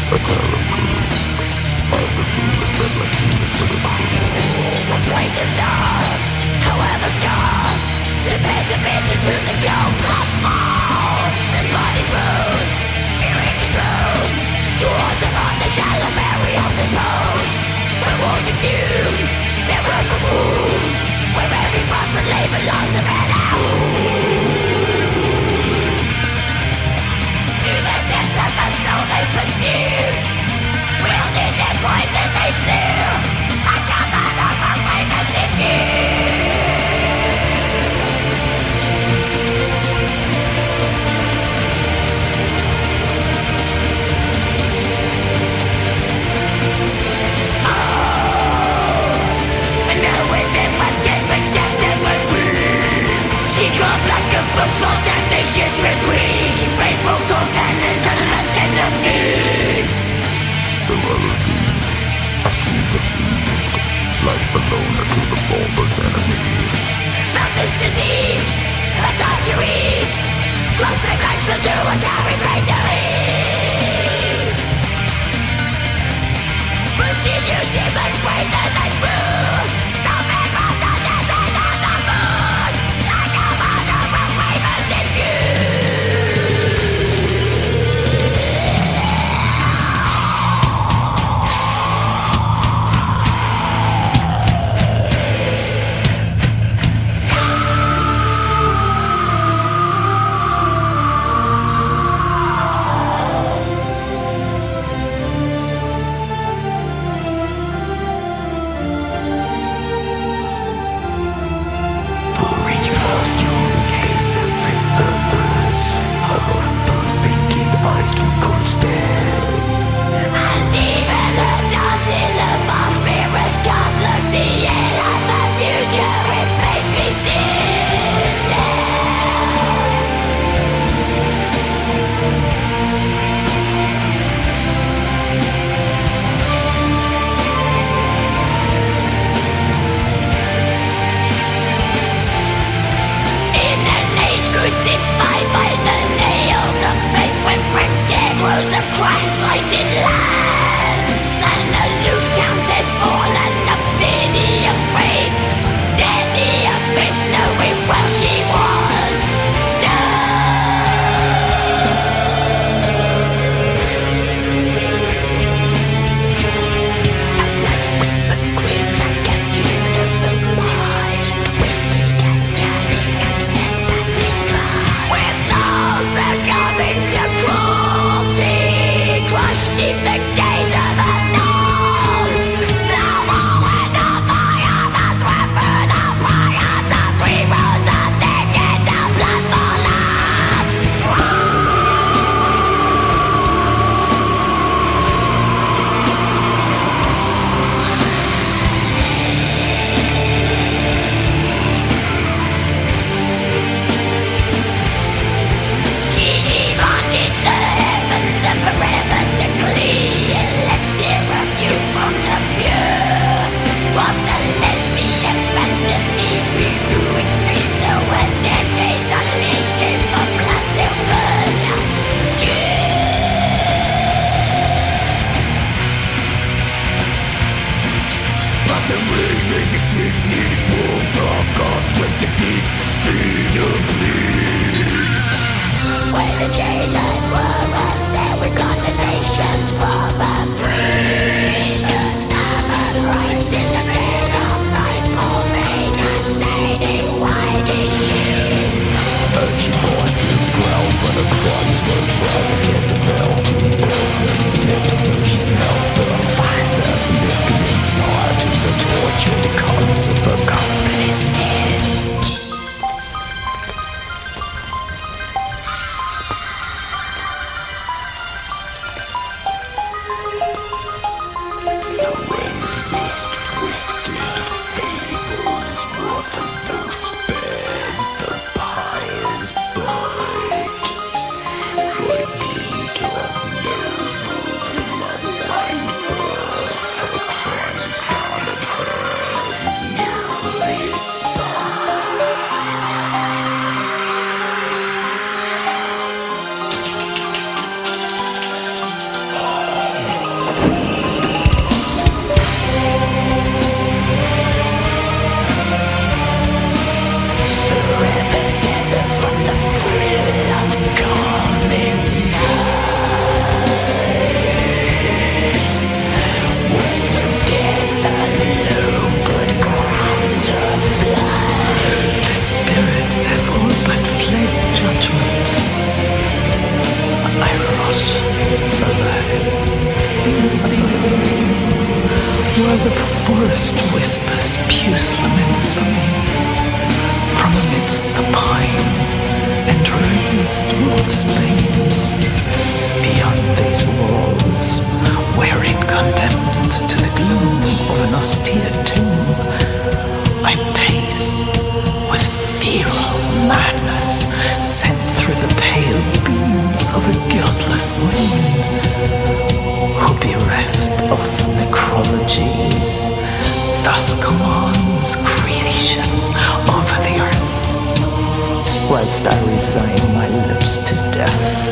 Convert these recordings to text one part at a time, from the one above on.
A terror crew. All the rumors spread like tumors with a crew. The brightest stars, however scarred, debate into the gold blood falls. His body froze, erect grows, toward the front, the shallow burials imposed. Where wounds exhumed, there were the wounds, where every frost and labor belonged to man to the depths of the soul they pursued, wielding their poison they slew, like a man of a flaming diffuse. From damnation's reprieve, faithful to cannons and less enemies. Serenity, deceived, like the loner to the forward's enemies. Spouses deceived, the torturees, close their lives to do a coward's victory. But she knew she must wait the night through. No man from the desert of the moon, like a mother from ravens in view. Concept The forest whispers pious laments for me from amidst the pine and raised roofs bane. Beyond these walls, wherein condemned to the gloom of an austere tomb, I pace with feral madness sent through the pale beams of a guiltless moon, who bereft of necrologies thus commands creation over the earth, whilst I resign my lips to death,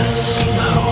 a slow